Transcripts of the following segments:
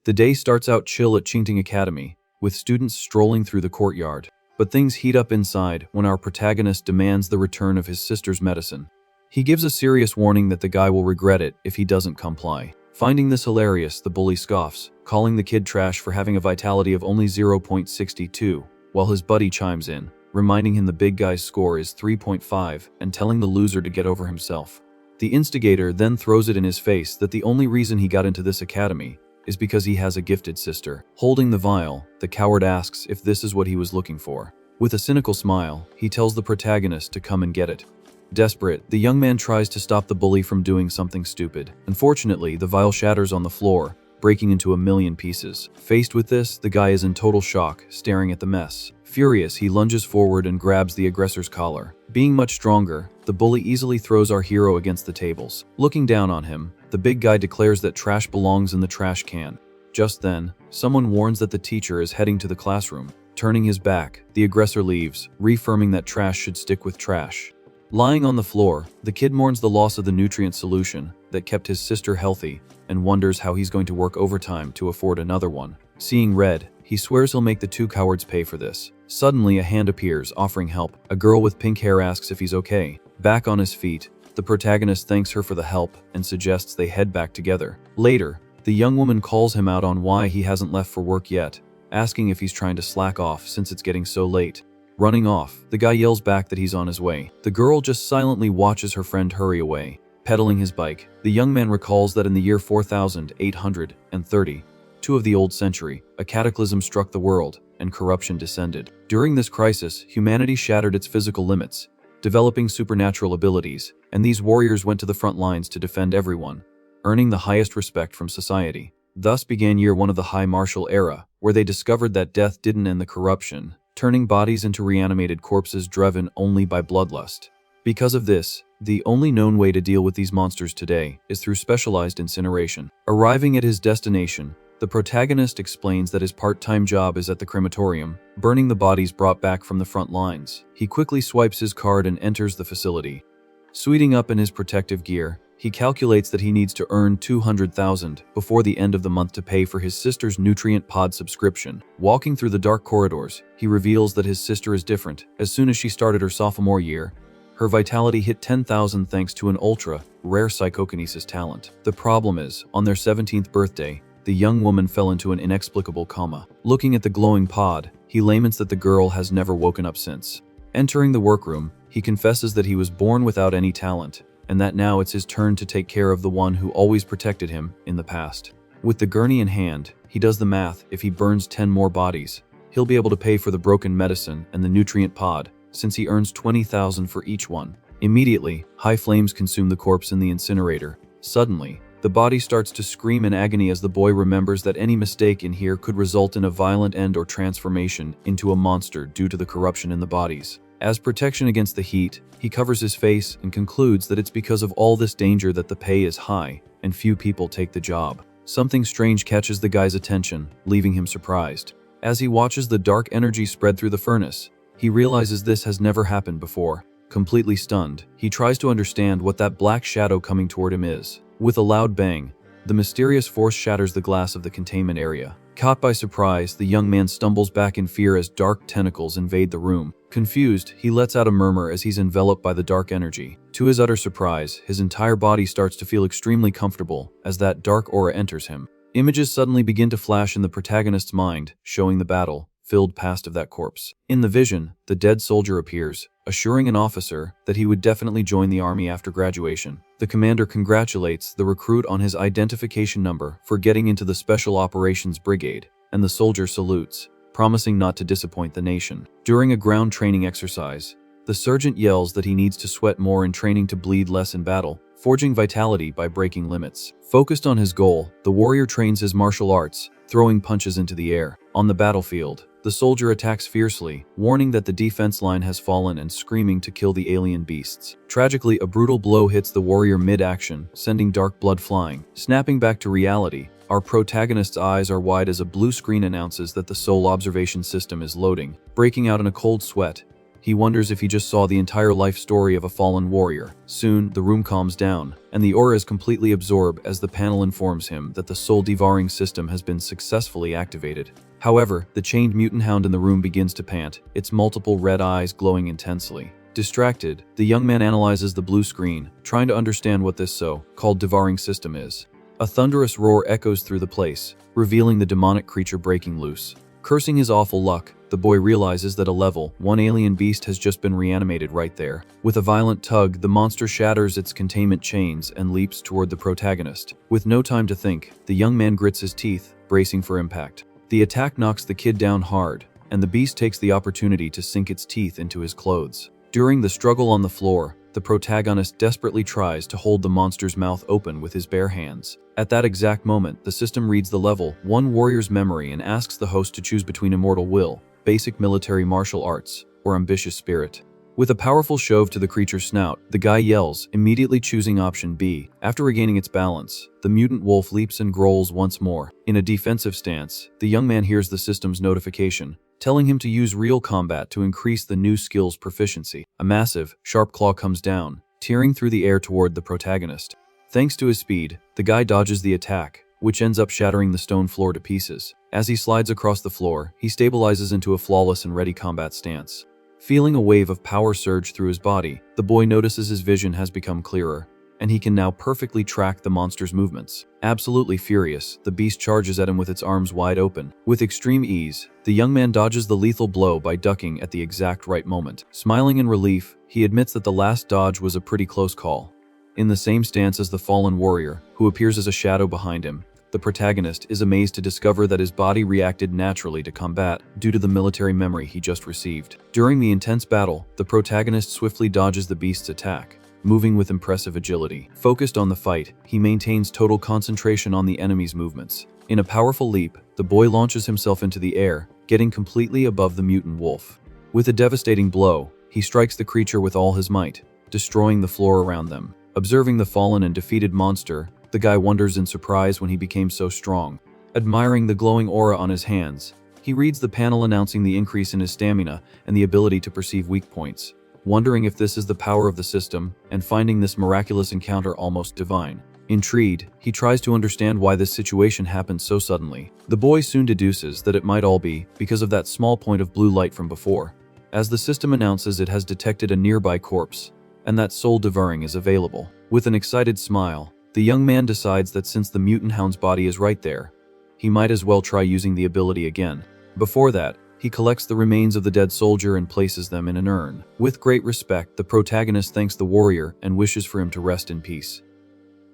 The day starts out chill at Qingting Academy, with students strolling through the courtyard. But things heat up inside when our protagonist demands the return of his sister's medicine. He gives a serious warning that the guy will regret it if he doesn't comply. Finding this hilarious, the bully scoffs, calling the kid trash for having a vitality of only 0.62, while his buddy chimes in, reminding him the big guy's score is 3.5 and telling the loser to get over himself. The instigator then throws it in his face that the only reason he got into this academy is because he has a gifted sister. Holding the vial, the coward asks if this is what he was looking for. With a cynical smile, he tells the protagonist to come and get it. Desperate, the young man tries to stop the bully from doing something stupid. Unfortunately, the vial shatters on the floor, breaking into a million pieces. Faced with this, the guy is in total shock, staring at the mess. Furious, he lunges forward and grabs the aggressor's collar. Being much stronger, the bully easily throws our hero against the tables. Looking down on him, the big guy declares that trash belongs in the trash can. Just then, someone warns that the teacher is heading to the classroom. Turning his back, the aggressor leaves, reaffirming that trash should stick with trash. Lying on the floor, the kid mourns the loss of the nutrient solution that kept his sister healthy and wonders how he's going to work overtime to afford another one. Seeing red, he swears he'll make the two cowards pay for this. Suddenly, a hand appears, offering help. A girl with pink hair asks if he's okay. Back on his feet, the protagonist thanks her for the help and suggests they head back together. Later, the young woman calls him out on why he hasn't left for work yet, asking if he's trying to slack off since it's getting so late. Running off, the guy yells back that he's on his way. The girl just silently watches her friend hurry away. Pedaling his bike, the young man recalls that in the year 4830, of the old century, a cataclysm struck the world, and corruption descended. During this crisis, humanity shattered its physical limits, developing supernatural abilities, and these warriors went to the front lines to defend everyone, earning the highest respect from society. Thus began year 1 of the High Martial Era, where they discovered that death didn't end the corruption, turning bodies into reanimated corpses driven only by bloodlust. Because of this, the only known way to deal with these monsters today is through specialized incineration. Arriving at his destination, the protagonist explains that his part-time job is at the crematorium, burning the bodies brought back from the front lines. He quickly swipes his card and enters the facility. Suiting up in his protective gear, he calculates that he needs to earn 200,000 before the end of the month to pay for his sister's nutrient pod subscription. Walking through the dark corridors, he reveals that his sister is different. As soon as she started her sophomore year, her vitality hit 10,000 thanks to an ultra-rare psychokinesis talent. The problem is, on their 17th birthday, the young woman fell into an inexplicable coma. Looking at the glowing pod, he laments that the girl has never woken up since. Entering the workroom, he confesses that he was born without any talent, and that now it's his turn to take care of the one who always protected him in the past. With the gurney in hand, he does the math. If he burns 10 more bodies, he'll be able to pay for the broken medicine and the nutrient pod, since he earns 20,000 for each one. Immediately, high flames consume the corpse in the incinerator. Suddenly, the body starts to scream in agony as the boy remembers that any mistake in here could result in a violent end or transformation into a monster due to the corruption in the bodies. As protection against the heat, he covers his face and concludes that it's because of all this danger that the pay is high and few people take the job. Something strange catches the guy's attention, leaving him surprised. As he watches the dark energy spread through the furnace, he realizes this has never happened before. Completely stunned, he tries to understand what that black shadow coming toward him is. With a loud bang, the mysterious force shatters the glass of the containment area. Caught by surprise, the young man stumbles back in fear as dark tentacles invade the room. Confused, he lets out a murmur as he's enveloped by the dark energy. To his utter surprise, his entire body starts to feel extremely comfortable as that dark aura enters him. Images suddenly begin to flash in the protagonist's mind, showing the battle filled past of that corpse. In the vision, the dead soldier appears, assuring an officer that he would definitely join the army after graduation. The commander congratulates the recruit on his identification number for getting into the Special Operations Brigade, and the soldier salutes, promising not to disappoint the nation. During a ground training exercise, the sergeant yells that he needs to sweat more in training to bleed less in battle, forging vitality by breaking limits. Focused on his goal, the warrior trains his martial arts, throwing punches into the air. On the battlefield, the soldier attacks fiercely, warning that the defense line has fallen and screaming to kill the alien beasts. Tragically, a brutal blow hits the warrior mid-action, sending dark blood flying. Snapping back to reality, our protagonist's eyes are wide as a blue screen announces that the Soul Observation System is loading. Breaking out in a cold sweat, He wonders if he just saw the entire life story of a fallen warrior. Soon, the room calms down, and the aura is completely absorbed as the panel informs him that the soul devouring system has been successfully activated. However, the chained mutant hound in the room begins to pant, its multiple red eyes glowing intensely. Distracted, the young man analyzes the blue screen, trying to understand what this so-called devouring system is. A thunderous roar echoes through the place, revealing the demonic creature breaking loose. Cursing his awful luck, the boy realizes that a level 1 alien beast has just been reanimated right there. With a violent tug, the monster shatters its containment chains and leaps toward the protagonist. With no time to think, the young man grits his teeth, bracing for impact. The attack knocks the kid down hard, and the beast takes the opportunity to sink its teeth into his clothes. During the struggle on the floor, the protagonist desperately tries to hold the monster's mouth open with his bare hands. At that exact moment, the system reads the level 1 warrior's memory and asks the host to choose between immortal will, basic military martial arts, or ambitious spirit. With a powerful shove to the creature's snout, the guy yells, immediately choosing option B. After regaining its balance, the mutant wolf leaps and growls once more. In a defensive stance, the young man hears the system's notification, telling him to use real combat to increase the new skill's proficiency. A massive, sharp claw comes down, tearing through the air toward the protagonist. Thanks to his speed, the guy dodges the attack, which ends up shattering the stone floor to pieces. As he slides across the floor, he stabilizes into a flawless and ready combat stance. Feeling a wave of power surge through his body, the boy notices his vision has become clearer, and he can now perfectly track the monster's movements. Absolutely furious, the beast charges at him with its arms wide open. With extreme ease, the young man dodges the lethal blow by ducking at the exact right moment. Smiling in relief, he admits that the last dodge was a pretty close call. In the same stance as the fallen warrior, who appears as a shadow behind him, the protagonist is amazed to discover that his body reacted naturally to combat due to the military memory he just received. During the intense battle, the protagonist swiftly dodges the beast's attack, moving with impressive agility. Focused on the fight, he maintains total concentration on the enemy's movements. In a powerful leap, the boy launches himself into the air, getting completely above the mutant wolf. With a devastating blow, he strikes the creature with all his might, destroying the floor around them. Observing the fallen and defeated monster, the guy wonders in surprise when he became so strong. Admiring the glowing aura on his hands, he reads the panel announcing the increase in his stamina and the ability to perceive weak points. Wondering if this is the power of the system, and finding this miraculous encounter almost divine. Intrigued, he tries to understand why this situation happened so suddenly. The boy soon deduces that it might all be because of that small point of blue light from before, as the system announces it has detected a nearby corpse, and that soul devouring is available. With an excited smile, the young man decides that since the mutant hound's body is right there, he might as well try using the ability again. Before that, he collects the remains of the dead soldier and places them in an urn. With great respect, the protagonist thanks the warrior and wishes for him to rest in peace.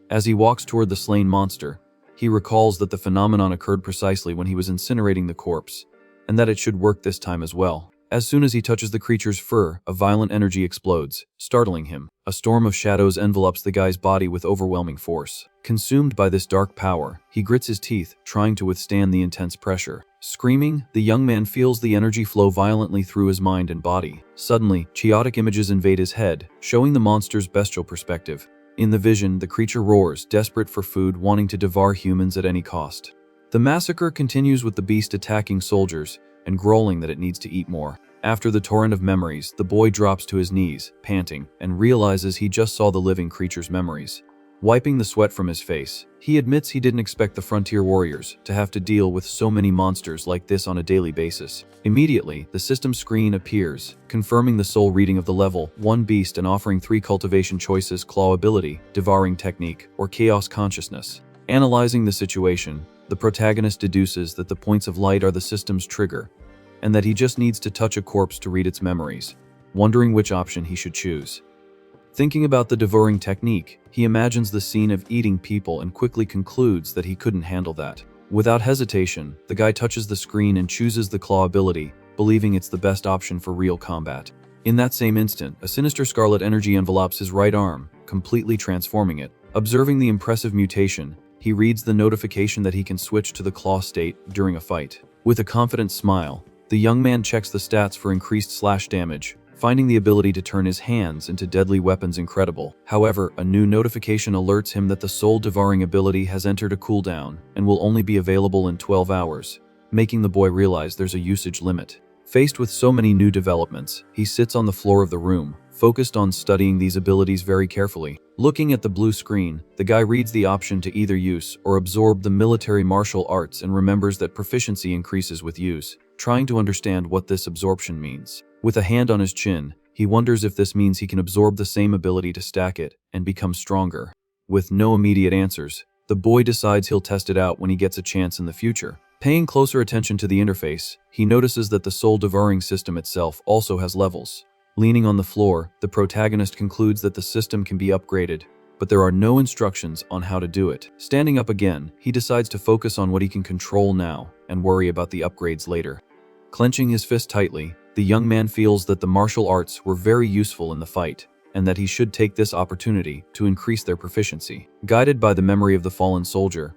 As he walks toward the slain monster, he recalls that the phenomenon occurred precisely when he was incinerating the corpse, and that it should work this time as well. As soon as he touches the creature's fur, a violent energy explodes, startling him. A storm of shadows envelops the guy's body with overwhelming force. Consumed by this dark power, he grits his teeth, trying to withstand the intense pressure. Screaming, the young man feels the energy flow violently through his mind and body. Suddenly, chaotic images invade his head, showing the monster's bestial perspective. In the vision, the creature roars, desperate for food, wanting to devour humans at any cost. The massacre continues with the beast attacking soldiers and growling that it needs to eat more. After the torrent of memories, the boy drops to his knees, panting, and realizes he just saw the living creature's memories. Wiping the sweat from his face, he admits he didn't expect the frontier warriors to have to deal with so many monsters like this on a daily basis. Immediately, the system screen appears, confirming the soul reading of the level 1 beast and offering 3 cultivation choices: claw ability, devouring technique, or chaos consciousness. Analyzing the situation, the protagonist deduces that the points of light are the system's trigger, and that he just needs to touch a corpse to read its memories, wondering which option he should choose. Thinking about the devouring technique, he imagines the scene of eating people and quickly concludes that he couldn't handle that. Without hesitation, the guy touches the screen and chooses the claw ability, believing it's the best option for real combat. In that same instant, a sinister scarlet energy envelopes his right arm, completely transforming it. Observing the impressive mutation, he reads the notification that he can switch to the claw state during a fight. With a confident smile, the young man checks the stats for increased slash damage, finding the ability to turn his hands into deadly weapons incredible. However, a new notification alerts him that the soul devouring ability has entered a cooldown and will only be available in 12 hours, making the boy realize there's a usage limit. Faced with so many new developments, he sits on the floor of the room, focused on studying these abilities very carefully. Looking at the blue screen, the guy reads the option to either use or absorb the military martial arts and remembers that proficiency increases with use, trying to understand what this absorption means. With a hand on his chin, he wonders if this means he can absorb the same ability to stack it and become stronger. With no immediate answers, the boy decides he'll test it out when he gets a chance in the future. Paying closer attention to the interface, he notices that the soul devouring system itself also has levels. Leaning on the floor, the protagonist concludes that the system can be upgraded, but there are no instructions on how to do it. Standing up again, he decides to focus on what he can control now and worry about the upgrades later. Clenching his fist tightly, the young man feels that the martial arts were very useful in the fight, and that he should take this opportunity to increase their proficiency. Guided by the memory of the fallen soldier,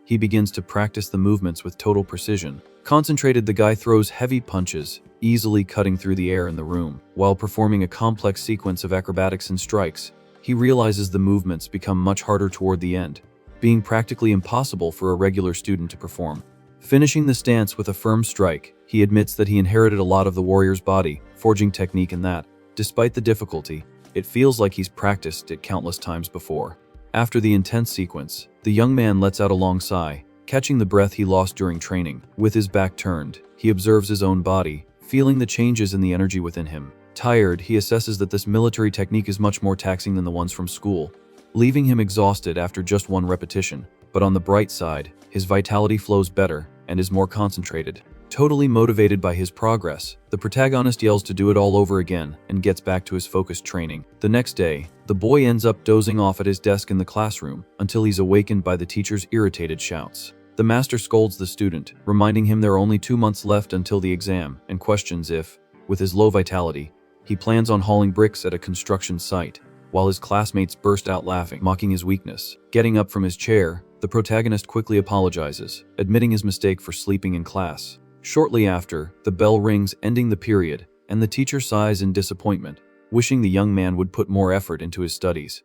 he begins to practice the movements with total precision. Concentrated, the guy throws heavy punches, easily cutting through the air in the room. While performing a complex sequence of acrobatics and strikes, he realizes the movements become much harder toward the end, being practically impossible for a regular student to perform. Finishing the stance with a firm strike, he admits that he inherited a lot of the warrior's body, forging technique in that, despite the difficulty, it feels like he's practiced it countless times before. After the intense sequence, the young man lets out a long sigh, catching the breath he lost during training. With his back turned, he observes his own body, feeling the changes in the energy within him. Tired, he assesses that this military technique is much more taxing than the ones from school, leaving him exhausted after just one repetition. But on the bright side, his vitality flows better and is more concentrated. Totally motivated by his progress, the protagonist yells to do it all over again and gets back to his focused training. The next day, the boy ends up dozing off at his desk in the classroom until he's awakened by the teacher's irritated shouts. The master scolds the student, reminding him there are only 2 months left until the exam, and questions if, with his low vitality, he plans on hauling bricks at a construction site, while his classmates burst out laughing, mocking his weakness. Getting up from his chair, the protagonist quickly apologizes, admitting his mistake for sleeping in class. Shortly after, the bell rings, ending the period, and the teacher sighs in disappointment, wishing the young man would put more effort into his studies.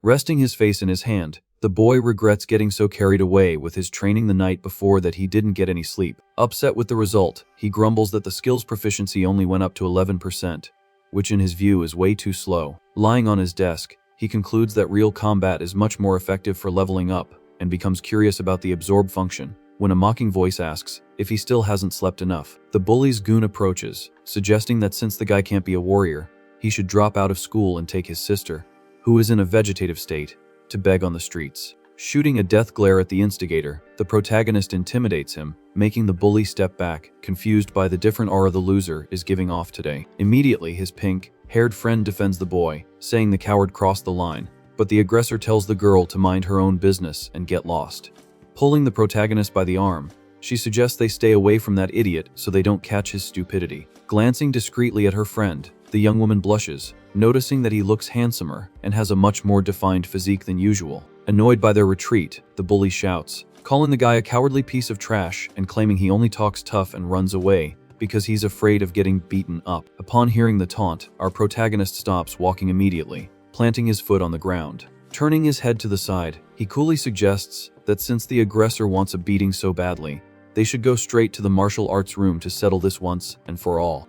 Resting his face in his hand, the boy regrets getting so carried away with his training the night before that he didn't get any sleep. Upset with the result, he grumbles that the skills proficiency only went up to 11%, which in his view is way too slow. Lying on his desk, he concludes that real combat is much more effective for leveling up, and becomes curious about the absorb function, when a mocking voice asks if he still hasn't slept enough. The bully's goon approaches, suggesting that since the guy can't be a warrior, he should drop out of school and take his sister, who is in a vegetative state, to beg on the streets. Shooting a death glare at the instigator, the protagonist intimidates him, making the bully step back, confused by the different aura the loser is giving off today. Immediately, his pink-haired friend defends the boy, saying the coward crossed the line, but the aggressor tells the girl to mind her own business and get lost. Pulling the protagonist by the arm, she suggests they stay away from that idiot so they don't catch his stupidity. Glancing discreetly at her friend, the young woman blushes, noticing that he looks handsomer and has a much more defined physique than usual. Annoyed by their retreat, the bully shouts, calling the guy a cowardly piece of trash and claiming he only talks tough and runs away because he's afraid of getting beaten up. Upon hearing the taunt, our protagonist stops walking immediately, planting his foot on the ground. Turning his head to the side, he coolly suggests that since the aggressor wants a beating so badly, they should go straight to the martial arts room to settle this once and for all.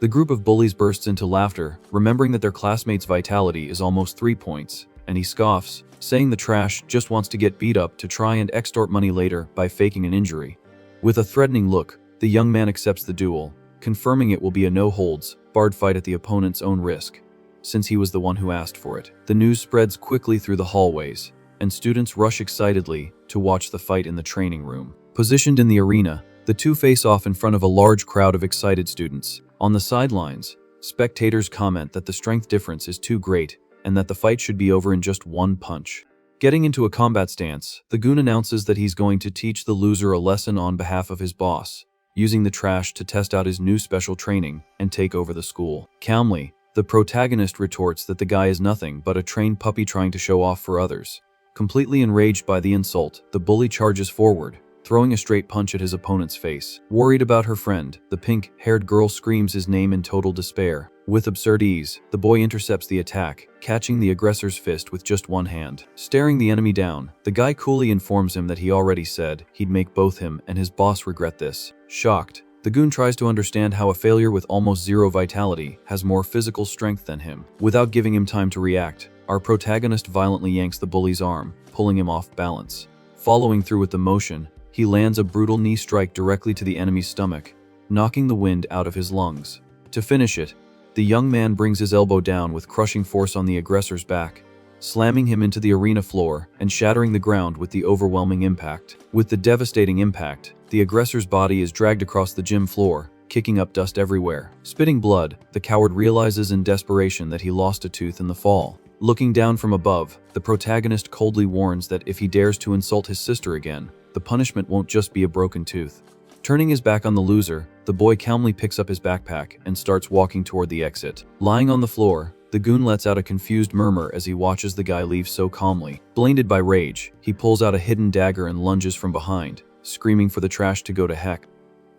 The group of bullies bursts into laughter, remembering that their classmate's vitality is almost 3 points, and he scoffs, saying the trash just wants to get beat up to try and extort money later by faking an injury. With a threatening look, the young man accepts the duel, confirming it will be a no-holds-barred fight at the opponent's own risk, since he was the one who asked for it. The news spreads quickly through the hallways, and students rush excitedly to watch the fight in the training room. Positioned in the arena, the two face off in front of a large crowd of excited students. On the sidelines, spectators comment that the strength difference is too great and that the fight should be over in just one punch. Getting into a combat stance, the goon announces that he's going to teach the loser a lesson on behalf of his boss, using the trash to test out his new special training and take over the school. Calmly, the protagonist retorts that the guy is nothing but a trained puppy trying to show off for others. Completely enraged by the insult, the bully charges forward, throwing a straight punch at his opponent's face. Worried about her friend, the pink-haired girl screams his name in total despair. With absurd ease, the boy intercepts the attack, catching the aggressor's fist with just one hand. Staring the enemy down, the guy coolly informs him that he already said he'd make both him and his boss regret this. Shocked, The goon tries to understand how a failure with almost zero vitality has more physical strength than him. Without giving him time to react, our protagonist violently yanks the bully's arm, pulling him off balance. Following through with the motion, he lands a brutal knee strike directly to the enemy's stomach, knocking the wind out of his lungs. To finish it, the young man brings his elbow down with crushing force on the aggressor's back, slamming him into the arena floor and shattering the ground with the overwhelming impact. With the devastating impact, the aggressor's body is dragged across the gym floor, kicking up dust everywhere. Spitting blood, the coward realizes in desperation that he lost a tooth in the fall. Looking down from above, the protagonist coldly warns that if he dares to insult his sister again, the punishment won't just be a broken tooth. Turning his back on the loser, the boy calmly picks up his backpack and starts walking toward the exit. Lying on the floor, the goon lets out a confused murmur as he watches the guy leave so calmly. Blinded by rage, he pulls out a hidden dagger and lunges from behind, screaming for the trash to go to heck.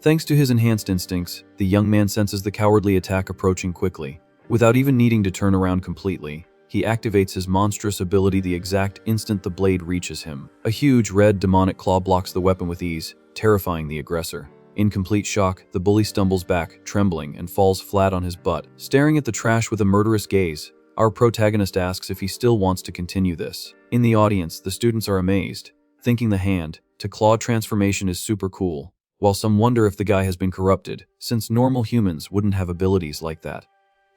Thanks to his enhanced instincts, the young man senses the cowardly attack approaching quickly. Without even needing to turn around completely, he activates his monstrous ability the exact instant the blade reaches him. A huge red demonic claw blocks the weapon with ease, terrifying the aggressor. In complete shock, the bully stumbles back, trembling, and falls flat on his butt. Staring at the trash with a murderous gaze, our protagonist asks if he still wants to continue this. In the audience, the students are amazed, thinking the hand-to-claw transformation is super cool, while some wonder if the guy has been corrupted, since normal humans wouldn't have abilities like that.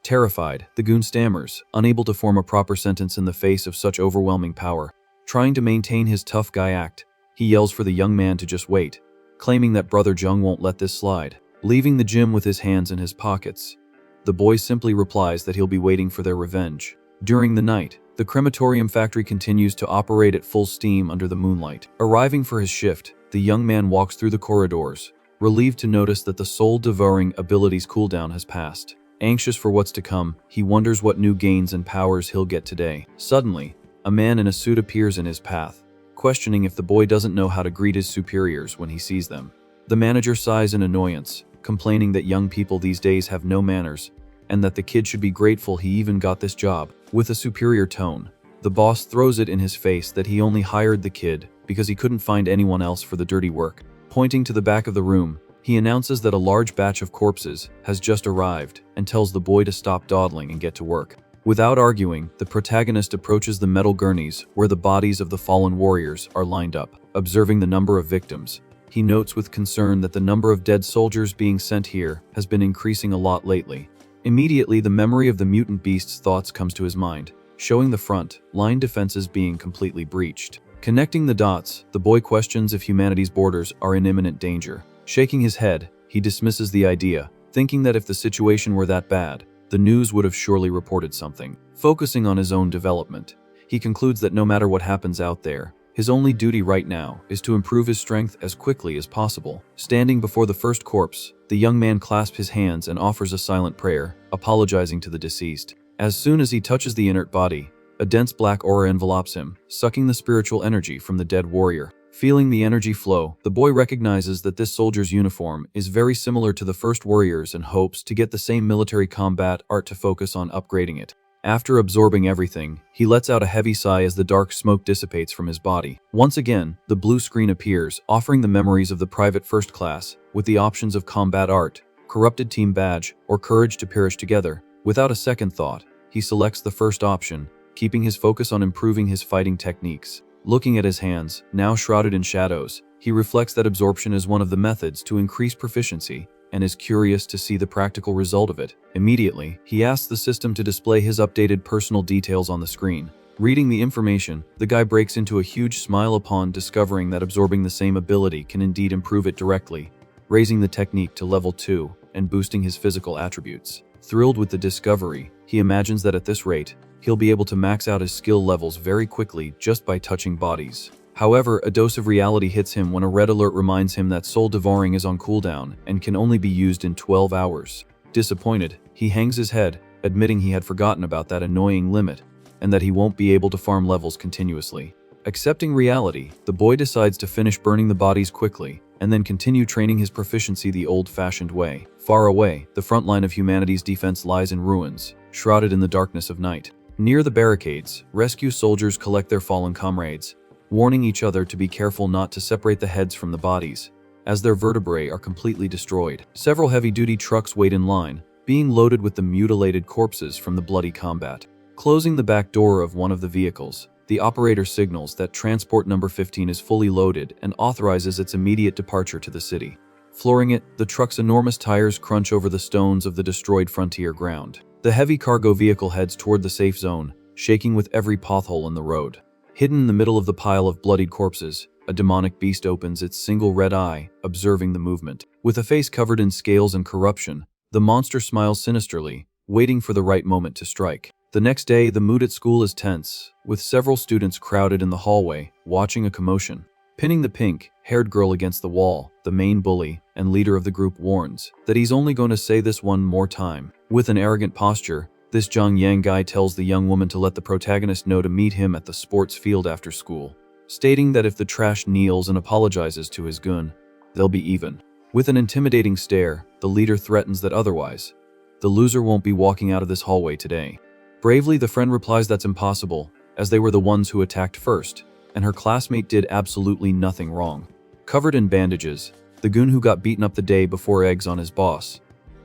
Terrified, the goon stammers, unable to form a proper sentence in the face of such overwhelming power. Trying to maintain his tough guy act, he yells for the young man to just wait, claiming that Brother Jung won't let this slide. Leaving the gym with his hands in his pockets, the boy simply replies that he'll be waiting for their revenge. During the night, the crematorium factory continues to operate at full steam under the moonlight. Arriving for his shift, the young man walks through the corridors, relieved to notice that the soul-devouring ability's cooldown has passed. Anxious for what's to come, he wonders what new gains and powers he'll get today. Suddenly, a man in a suit appears in his path, questioning if the boy doesn't know how to greet his superiors when he sees them. The manager sighs in annoyance, complaining that young people these days have no manners, and that the kid should be grateful he even got this job. With a superior tone, the boss throws it in his face that he only hired the kid because he couldn't find anyone else for the dirty work. Pointing to the back of the room, he announces that a large batch of corpses has just arrived and tells the boy to stop dawdling and get to work. Without arguing, the protagonist approaches the metal gurneys where the bodies of the fallen warriors are lined up. Observing the number of victims, he notes with concern that the number of dead soldiers being sent here has been increasing a lot lately. Immediately, the memory of the mutant beast's thoughts comes to his mind, showing the front line defenses being completely breached. Connecting the dots, the boy questions if humanity's borders are in imminent danger. Shaking his head, he dismisses the idea, thinking that if the situation were that bad, the news would have surely reported something. Focusing on his own development, he concludes that no matter what happens out there, his only duty right now is to improve his strength as quickly as possible. Standing before the first corpse, the young man clasps his hands and offers a silent prayer, apologizing to the deceased. As soon as he touches the inert body, a dense black aura envelopes him, sucking the spiritual energy from the dead warrior. Feeling the energy flow, the boy recognizes that this soldier's uniform is very similar to the first warrior's and hopes to get the same military combat art to focus on upgrading it. After absorbing everything, he lets out a heavy sigh as the dark smoke dissipates from his body. Once again, the blue screen appears, offering the memories of the private first class, with the options of combat art, corrupted team badge, or courage to perish together. Without a second thought, he selects the first option, keeping his focus on improving his fighting techniques. Looking at his hands, now shrouded in shadows, he reflects that absorption is one of the methods to increase proficiency, and is curious to see the practical result of it. Immediately, he asks the system to display his updated personal details on the screen. Reading the information, the guy breaks into a huge smile upon discovering that absorbing the same ability can indeed improve it directly, raising the technique to level 2 and boosting his physical attributes. Thrilled with the discovery, he imagines that at this rate, he'll be able to max out his skill levels very quickly just by touching bodies. However, a dose of reality hits him when a red alert reminds him that soul devouring is on cooldown and can only be used in 12 hours. Disappointed, he hangs his head, admitting he had forgotten about that annoying limit and that he won't be able to farm levels continuously. Accepting reality, the boy decides to finish burning the bodies quickly and then continue training his proficiency the old-fashioned way. Far away, the front line of humanity's defense lies in ruins, shrouded in the darkness of night. Near the barricades, rescue soldiers collect their fallen comrades, warning each other to be careful not to separate the heads from the bodies. as their vertebrae are completely destroyed. Several heavy-duty trucks wait in line, being loaded with the mutilated corpses from the bloody combat. Closing the back door of one of the vehicles, the operator signals that transport number 15 is fully loaded and authorizes its immediate departure to the city. Flooring it, the truck's enormous tires crunch over the stones of the destroyed frontier ground. The heavy cargo vehicle heads toward the safe zone, shaking with every pothole in the road. Hidden in the middle of the pile of bloodied corpses, a demonic beast opens its single red eye, observing the movement. With a face covered in scales and corruption, the monster smiles sinisterly, waiting for the right moment to strike. The next day, the mood at school is tense, with several students crowded in the hallway, watching a commotion. Pinning the pink-haired girl against the wall, the main bully and leader of the group warns that he's only going to say this one more time. With an arrogant posture, this Zhang Yang guy tells the young woman to let the protagonist know to meet him at the sports field after school, stating that if the trash kneels and apologizes to his goon, they'll be even. With an intimidating stare, the leader threatens that otherwise, the loser won't be walking out of this hallway today. Bravely, the friend replies that's impossible, as they were the ones who attacked first, and her classmate did absolutely nothing wrong. Covered in bandages, the goon who got beaten up the day before eggs on his boss,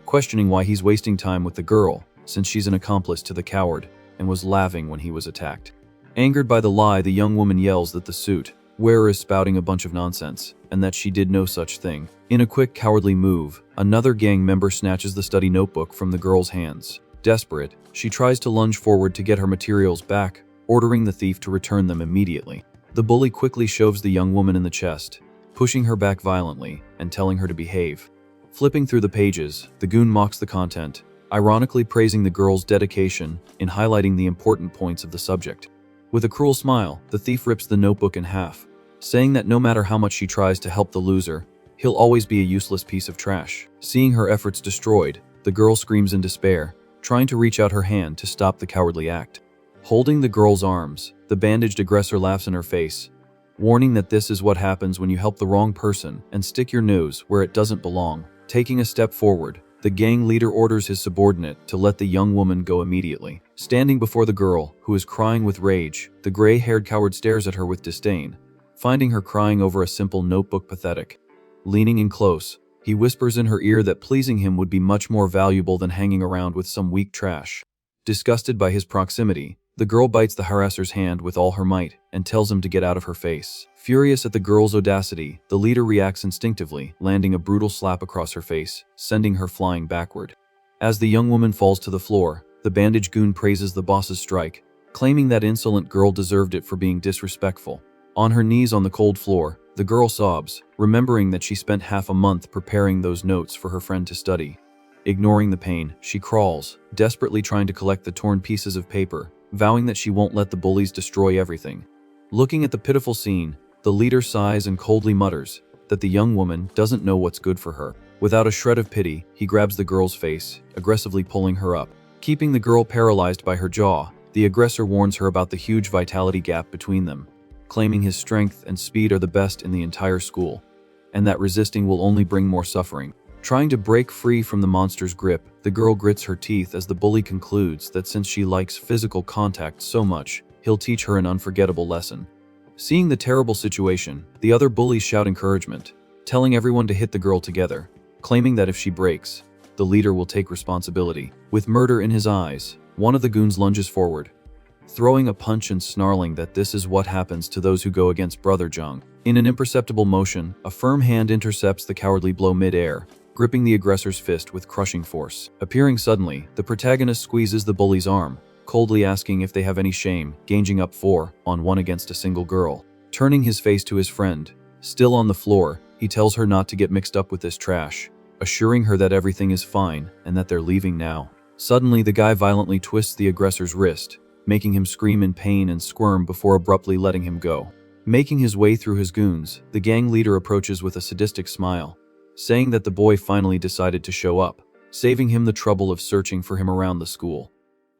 questioning why he's wasting time with the girl, since she's an accomplice to the coward, and was laughing when he was attacked. Angered by the lie, the young woman yells that the suit wearer is spouting a bunch of nonsense, and that she did no such thing. In a quick, cowardly move, another gang member snatches the study notebook from the girl's hands. Desperate, she tries to lunge forward to get her materials back, ordering the thief to return them immediately. The bully quickly shoves the young woman in the chest, pushing her back violently and telling her to behave. Flipping through the pages, the goon mocks the content, ironically praising the girl's dedication in highlighting the important points of the subject. With a cruel smile, the thief rips the notebook in half, saying that no matter how much she tries to help the loser, he'll always be a useless piece of trash. Seeing her efforts destroyed, the girl screams in despair, trying to reach out her hand to stop the cowardly act. Holding the girl's arms, the bandaged aggressor laughs in her face, warning that this is what happens when you help the wrong person and stick your nose where it doesn't belong. Taking a step forward, the gang leader orders his subordinate to let the young woman go immediately. Standing before the girl, who is crying with rage, the gray-haired coward stares at her with disdain, finding her crying over a simple notebook pathetic. Leaning in close, he whispers in her ear that pleasing him would be much more valuable than hanging around with some weak trash. Disgusted by his proximity, the girl bites the harasser's hand with all her might and tells him to get out of her face. Furious at the girl's audacity, the leader reacts instinctively, landing a brutal slap across her face, sending her flying backward. As the young woman falls to the floor, the bandage goon praises the boss's strike, claiming that insolent girl deserved it for being disrespectful. On her knees on the cold floor, the girl sobs, remembering that she spent half a month preparing those notes for her friend to study. Ignoring the pain, she crawls, desperately trying to collect the torn pieces of paper, vowing that she won't let the bullies destroy everything. Looking at the pitiful scene, the leader sighs and coldly mutters that the young woman doesn't know what's good for her. Without a shred of pity, he grabs the girl's face, aggressively pulling her up. Keeping the girl paralyzed by her jaw, the aggressor warns her about the huge vitality gap between them, claiming his strength and speed are the best in the entire school, and that resisting will only bring more suffering. Trying to break free from the monster's grip, the girl grits her teeth as the bully concludes that since she likes physical contact so much, he'll teach her an unforgettable lesson. Seeing the terrible situation, the other bullies shout encouragement, telling everyone to hit the girl together, claiming that if she breaks, the leader will take responsibility. With murder in his eyes, one of the goons lunges forward, throwing a punch and snarling that this is what happens to those who go against Brother Zhang. In an imperceptible motion, a firm hand intercepts the cowardly blow mid-air, gripping the aggressor's fist with crushing force. Appearing suddenly, the protagonist squeezes the bully's arm, coldly asking if they have any shame, ganging up 4-on-1 against a single girl. Turning his face to his friend, still on the floor, he tells her not to get mixed up with this trash, assuring her that everything is fine and that they're leaving now. Suddenly, the guy violently twists the aggressor's wrist, making him scream in pain and squirm before abruptly letting him go. Making his way through his goons, the gang leader approaches with a sadistic smile, saying that the boy finally decided to show up, saving him the trouble of searching for him around the school.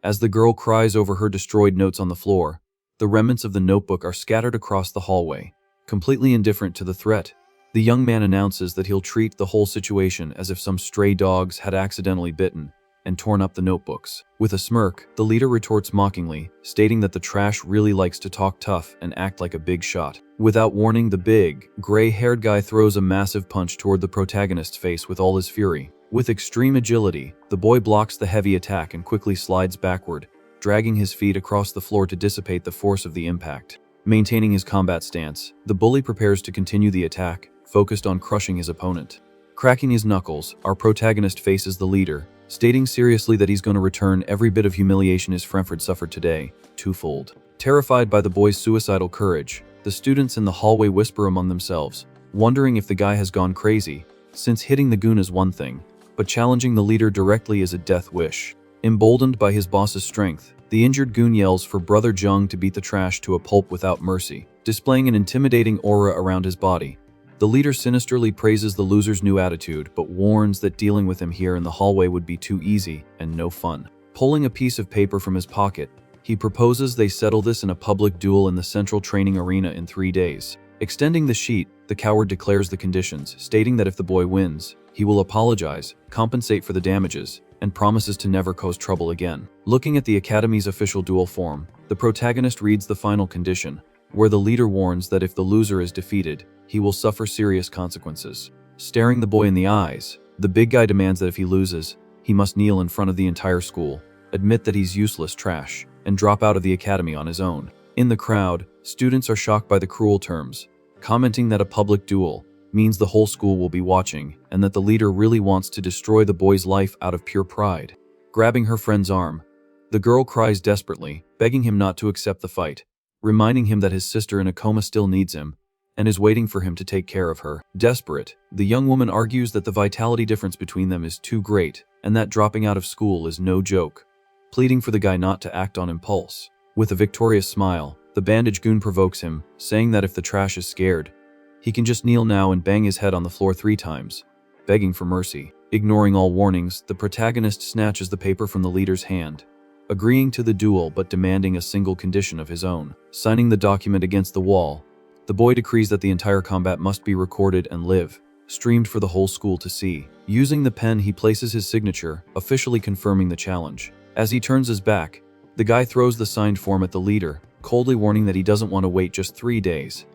As the girl cries over her destroyed notes on the floor, the remnants of the notebook are scattered across the hallway. Completely indifferent to the threat, the young man announces that he'll treat the whole situation as if some stray dogs had accidentally bitten, and torn up the notebooks. With a smirk, the leader retorts mockingly, stating that the trash really likes to talk tough and act like a big shot. Without warning, the big, gray-haired guy throws a massive punch toward the protagonist's face with all his fury. With extreme agility, the boy blocks the heavy attack and quickly slides backward, dragging his feet across the floor to dissipate the force of the impact. Maintaining his combat stance, the bully prepares to continue the attack, focused on crushing his opponent. Cracking his knuckles, our protagonist faces the leader, stating seriously that he's going to return every bit of humiliation his friend suffered today, twofold. Terrified by the boy's suicidal courage, the students in the hallway whisper among themselves, wondering if the guy has gone crazy, since hitting the goon is one thing, but challenging the leader directly is a death wish. Emboldened by his boss's strength, the injured goon yells for Brother Jung to beat the trash to a pulp without mercy, displaying an intimidating aura around his body. The leader sinisterly praises the loser's new attitude, but warns that dealing with him here in the hallway would be too easy and no fun. Pulling a piece of paper from his pocket, he proposes they settle this in a public duel in the central training arena in 3 days. Extending the sheet, the coward declares the conditions, stating that if the boy wins, he will apologize, compensate for the damages, and promises to never cause trouble again. Looking at the Academy's official duel form, the protagonist reads the final condition, where the leader warns that if the loser is defeated, he will suffer serious consequences. Staring the boy in the eyes, the big guy demands that if he loses, he must kneel in front of the entire school, admit that he's useless trash, and drop out of the academy on his own. In the crowd, students are shocked by the cruel terms, commenting that a public duel means the whole school will be watching, and that the leader really wants to destroy the boy's life out of pure pride. Grabbing her friend's arm, the girl cries desperately, begging him not to accept the fight, reminding him that his sister in a coma still needs him, and is waiting for him to take care of her. Desperate, the young woman argues that the vitality difference between them is too great, and that dropping out of school is no joke, pleading for the guy not to act on impulse. With a victorious smile, the bandage goon provokes him, saying that if the trash is scared, he can just kneel now and bang his head on the floor 3 times, begging for mercy. Ignoring all warnings, the protagonist snatches the paper from the leader's hand, agreeing to the duel but demanding a single condition of his own. Signing the document against the wall, the boy decrees that the entire combat must be recorded and live, streamed for the whole school to see. Using the pen, he places his signature, officially confirming the challenge. As he turns his back, the guy throws the signed form at the leader, coldly warning that he doesn't want to wait just 3 days,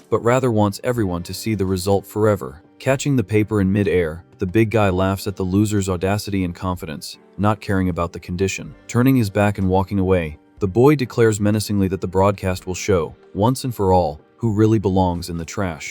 but rather wants everyone to see the result forever. Catching the paper in mid-air, the big guy laughs at the loser's audacity and confidence, not caring about the condition. Turning his back and walking away, the boy declares menacingly that the broadcast will show, once and for all, who really belongs in the trash.